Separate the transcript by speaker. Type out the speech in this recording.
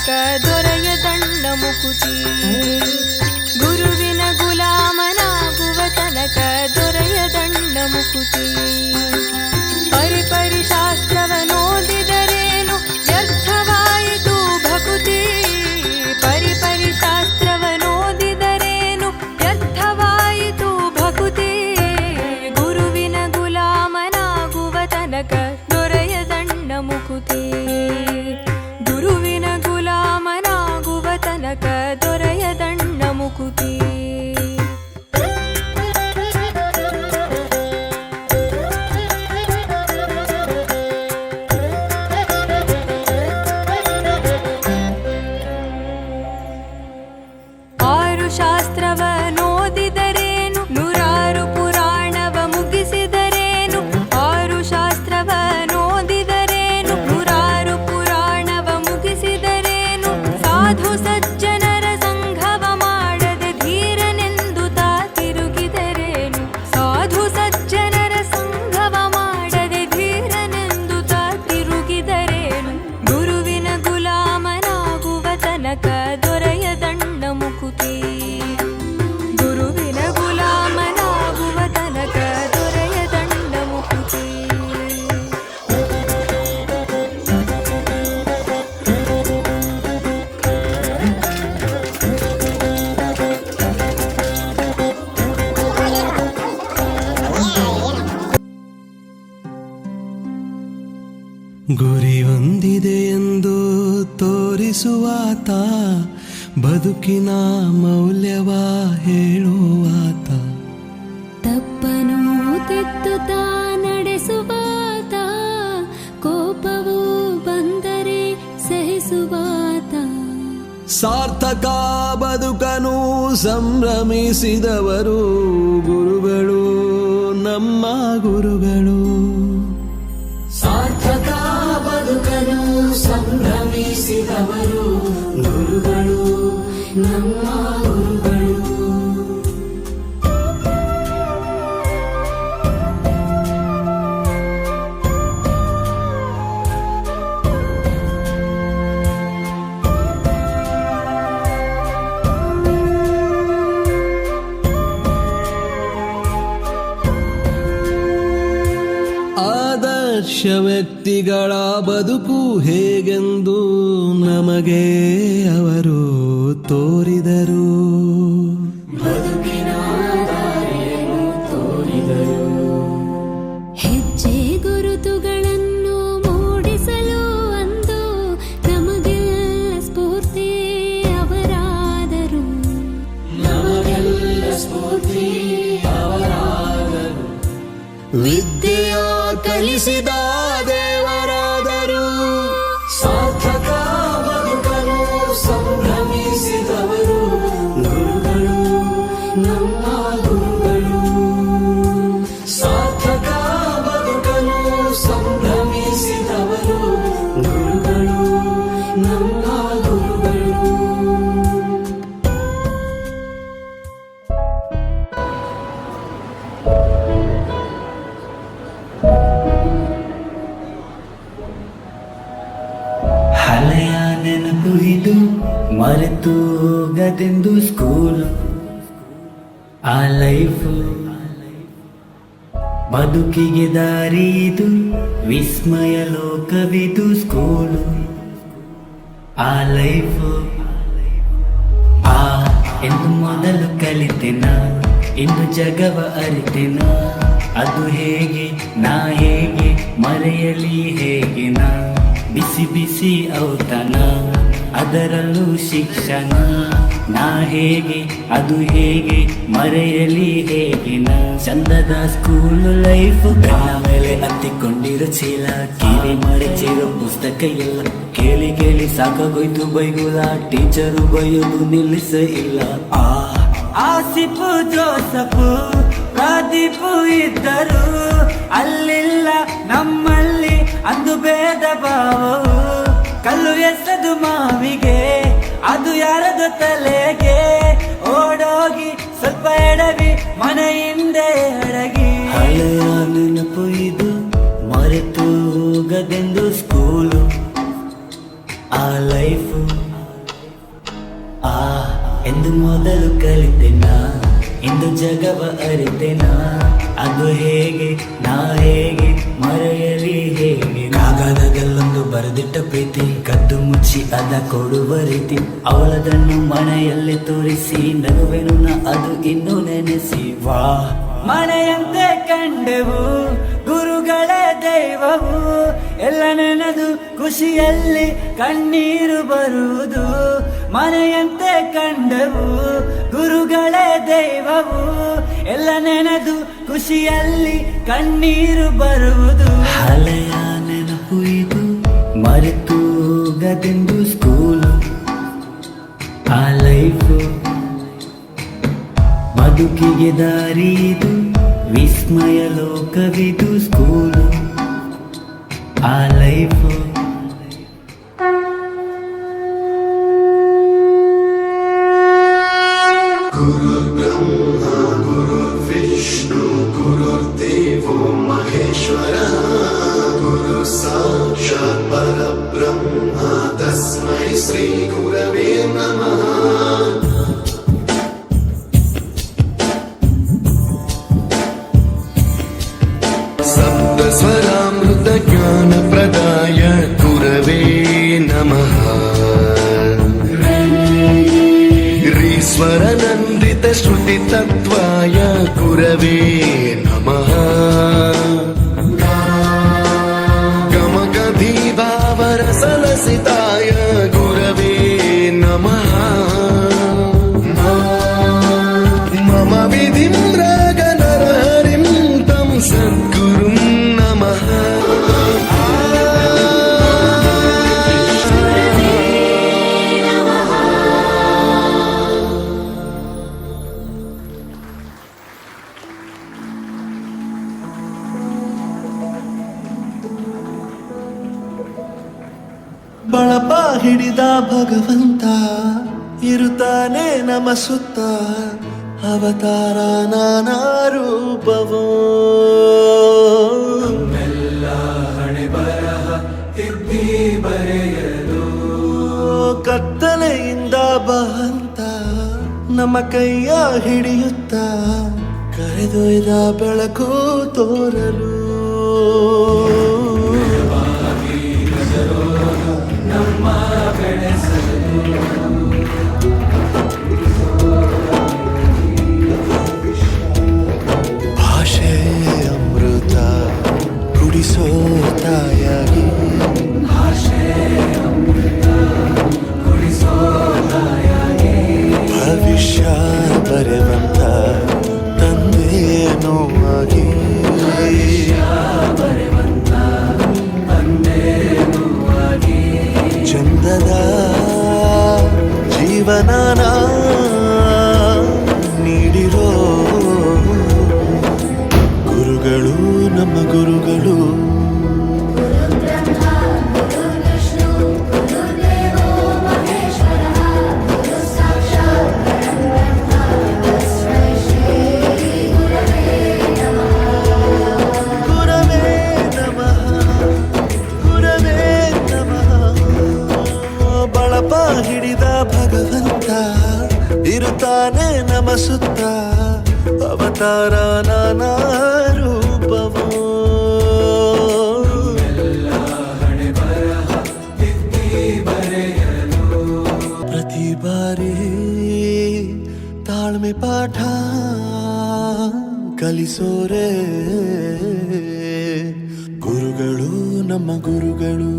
Speaker 1: ತನಕ ದೊರೆಯದಣ್ಣ ಮುಕುತಿ. ಗುರುವಿನ ಗುಲಾಮನಾಗುವ ತನಕ ದೊರೆಯದಣ್ಣ ಮುಕುತಿ. ಪರಿಪರಿ ಶಾಸ್ತ್ರವನೋದಿದರೇನು ವ್ಯರ್ಥವಾಯಿತು ಭಕುತಿ. ಪರಿಪರಿ ಶಾಸ್ತ್ರವನೋದಿದರೇನು ವ್ಯರ್ಥವಾಯಿತು ಭಕುತಿ. ಗುರುವಿನ ಗುಲಾಮನಾಗುವ ತನಕ ದೊರೆಯದಣ್ಣ ಮುಕುತಿ. ಗುರುವಿನ ಗುಲಾಮನಾಗುವ ತನಕ ದೊರೆಯದಣ್ಣ ಮುಕುತಿ. ಆರು ಶಾಸ್ತ್ರವನೋದಿದರೇನು ನೂರಾರು ಪುರಾಣವ ಮುಗಿಸಿದರೇನು. ಆರು ಶಾಸ್ತ್ರವನೋದಿದರೇನು ನೂರಾರು ಪುರಾಣವ ಮುಗಿಸಿದರೇನು. ಸಾಧು ಸಜ್ಜನರ ಸಂಘವ ಮಾಡದೆ ಧೀರನೆಂದು ತಾ ತಿರುಗಿದರೇನು. ಸಾಧು ಸಜ್ಜನರ ಸಂಘವ ಮಾಡದೆ ಧೀರನೆಂದು ತಾ ತಿರುಗಿದರೇನು. ಗುರುವಿನ ಗುಲಾಮನಾಗುವ ತನಕ ದೊರೆಯದಣ್ಣ ಮುಕುತಿ. ಗುರುವಿನ ಗುಲಾಮನಾಗುವ ತನಕ ದೊರೆಯದಣ್ಣ ಮುಕುತಿ.
Speaker 2: ಗುರಿ ಹೊಂದಿದೆ ಎಂದು ತೋರಿಸುವಾತ, ಬದುಕಿನ ಮೌಲ್ಯವ ಹೇಳುವಾತ.
Speaker 3: ತಪ್ಪನು ತಿದ್ದುತ್ತಾ ನಡೆಸುವಾತ, ಕೋಪವು ಬಂದರೆ ಸಹಿಸುವಾತ.
Speaker 2: ಸಾರ್ಥಕ ಬದುಕನು ಸಂಭ್ರಮಿಸಿದವರು ಗುರುಗಳು, ನಮ್ಮ ಗುರುಗಳು.
Speaker 4: ಸಾರ್ಥಕ ಬದುಕನು ಸಂಭ್ರಮಿಸಿದವರು ಗುರುಗಳು, ನಮ್ಮ ಗುರುಗಳು.
Speaker 2: ಆದರ್ಶ ವ್ಯಕ್ತಿಗಳ ಬದುಕು ಹೇಗೆಂದು ನಮಗೆ ಅವರು ತೋರಿದರು.
Speaker 4: ಬದುಕಿನ ದಾರಿಯನ್ನು ತೋರಿದರು.
Speaker 3: ಹೆಜ್ಜೆ ಗುರುತುಗಳನ್ನು ಮೂಡಿಸಲು ಅಂದು ನಮಗೆಲ್ಲ ಸ್ಫೂರ್ತಿ ಅವರಾದರು.
Speaker 4: ನಮಗೆಲ್ಲ ಸ್ಫೂರ್ತಿ ಅವರಾದರು.
Speaker 2: ವಿದ್ಯೆಯ ಕಲಿಸಿದ ದೇವರಾದರು.
Speaker 4: ಸಾರ್ಥಕ ಬದುಕನು ಸಂಭ್ರಮಿಸಿದವರು ಗುರುಗಳು, ನಮ್ಮ ಗುರುಗಳು. ಸಾರ್ಥಕ ಬದುಕನು ಸಂಭ್ರಮಿಸಿದವರು ಗುರುಗಳು, ನಮ್ಮ ಗುರುಗಳು.
Speaker 5: ಹಳೆಯ ನೆನಪು ಇದು ಮರೆತು ಹೋಗದೆಂದು ಸ್ಕೂಲು. ಆ ಲೈಫು ಬದುಕಿಗೆ ದಾರಿ ಇದು, ವಿಸ್ಮಯ ಲೋಕವಿದು ಸ್ಕೂಲು. ಆ ಲೈಫು ಎಂದು ಮೊದಲು ಕಲಿತೆನ, ಇನ್ನು ಜಗವ ಅರಿತೆನ. ಅದು ಹೇಗೆ ನಾ ಹೇಗೆ ಮರೆಯಲಿ ಹೇಗೆ ನಾ. ಬಿಸಿ ಬಿಸಿ ಔತಣ ಅದರಲ್ಲೂ ಶಿಕ್ಷಣ. ನಾ ಹೇಗೆ ಅದು ಹೇಗೆ ಮರೆಯಲಿ ಹೇಗೆ ನಾ. ಚಂದದ ಸ್ಕೂಲ್ ಲೈಫ್ ಮೇಲೆ ಹತ್ತಿಕೊಂಡಿರೋ ಚೀಲ, ಕಿವಿ ಮಡಚಿರೋ ಪುಸ್ತಕ ಎಲ್ಲ. ಕೇಳಿ ಕೇಳಿ ಸಾಕಾಗೋಯ್ತು ಬೈಗುಲ, ಟೀಚರು ಬೈಯೋದು ನಿಲ್ಲಿಸ ಇಲ್ಲ. ಆಸಿಫು ಜೋಸಫು ಪ್ರದೀಪು ಇದ್ದರು ಅಲ್ಲಿಲ್ಲ ನಮ್ಮಲ್ಲಿ ಅಂದು ಭೇದ ಭಾವವು. ಕಲ್ಲು ಎಸೆದು ಮಾವಿಗೆ ಅದು ಯಾರದು ತಲೆಗೆ. ಓಡೋಗಿ ಸ್ವಲ್ಪ ಎಡವಿ ಮನೆ ಹಿಂದೆ ಅಡಗಿ. ಹಳೆಯ ನೆನಪು ಇದು ಮರೆತು ಹೋಗದೆಂದು ಸ್ಕೂಲು. ಆ ಲೈಫು ಎಂದು ಮೊದಲು ಕಲಿತೆನ ಇಂದು ಜಗವ ಅರಿತೆನ ಅದು ಹೇಗೆ ನಾ ಹೇಗೆ ಮರೆಯಲಿ ಹೇಗೆ ಕಾಗದದಲ್ಲೊಂದು ಬರೆದಿಟ್ಟ ಪ್ರೀತಿ ಕದ್ದು ಮುಚ್ಚಿ ಅದ ಕೊಡುವ ರೀತಿ ಅವಳದನ್ನು ಮನೆಯಲ್ಲಿ ತೋರಿಸಿ ನಗುವೆನು ನಾ ಅದು ಇನ್ನೂ ನೆನೆಸಿ ವಾ ಮನೆಯಂತೆ ಕಂಡೆವು ಗುರುಗಳೇ ದೈವವು ಎಲ್ಲ ನೆನೆದು ಖುಷಿಯಲ್ಲಿ ಕಣ್ಣೀರು ಬರುವುದು ಮನೆಯಂತೆ ಕಂಡೆವು ಗುರುಗಳೇ ದೈವವು ಎಲ್ಲ ನೆನೆದು ಖುಷಿಯಲ್ಲಿ ಕಣ್ಣೀರು ಬರುವುದು ಹಳೆಯ ನೆನಪು ಇದು ಮರೆತು ಹೋಗದೆಂದು ಸ್ಕೂಲು ಆ ಲೈಫು ಬದುಕಿಗೆ ದಾರಿದು ವಿಸ್ಮಯ ಲೋಕವಿದು ಸ್ಕೂಲು ಆ ಲೈಫು
Speaker 2: विष्णु गुरुर्देवो महेश्वरः गुरु साक्षात् परब्रह्म तस्मै श्री गुरवे नमः सप्तस्वरामृत ज्ञान प्रदाय गुरवे नमः ईश्वरनन्दित श्रुति तत्त्वाय गुरवे नमः गमगधीभावरसलसिताय गुरवे नमः मम विधिं रागनरहरिं तं सद्गुरुं नमः
Speaker 6: ಬಳಪ ಹಿಡಿದ ಭಗವಂತ ಇರುತ್ತಾನೆ ನಮ ಸುತ್ತ ಅವತಾರ ನಾನಾ ರೂಪವೋ
Speaker 4: ಹಣೆ ಬರಹ ತಿದ್ದಿ ಬರೆಯಲು
Speaker 6: ಕತ್ತಲೆಯಿಂದ ಬಂತ ನಮ್ಮ ಕೈಯ ಹಿಡಿಯುತ್ತ ಕರೆದೊಯ್ದ ಬೆಳಕು ತೋರಲು
Speaker 4: ನಮ್ಮ ಬೆಳೆಸಲು
Speaker 6: ಭಾಷೆ ಅಮೃತ ಕುಡಿಸೋ ತಾಯಾಗಿ
Speaker 4: ಭಾಷೆ ಅಮೃತ ಕುಡಿಸೋ ತಾಯಾಗಿ
Speaker 6: ಭವಿಷ್ಯ ಬರೆವಂತ ತಂದೆಯೇನೋ ಆಗಿ
Speaker 4: ಬರೆವಂತ ತಂದೇನೂ ಆಗಿ
Speaker 6: ಚಂದದ ಜೀವನನ ನೀಡಿರೋ ಗುರುಗಳು ನಮ್ಮ ಗುರುಗಳು ಗುರವೇ ನಮಃ ಗುರವೇ ನಮಃ ಬಳಪ ಹಿಡಿದ ಭಗವಂತ ಇರುತ್ತಾನೆ ನಮ ಸುತ್ತ ಅವತಾರ ನಾನಾ ರೂಪವೋ
Speaker 4: ಹಣೆ ಬರಹ ತಿದ್ದಿ ಬರೆಯಲು
Speaker 6: ಪ್ರತಿ ಬಾರಿ ತಾಳ್ಮೆ ಪಾಠ ಕಲಿಸೋರೆ ಗುರುಗಳು ನಮ್ಮ ಗುರುಗಳು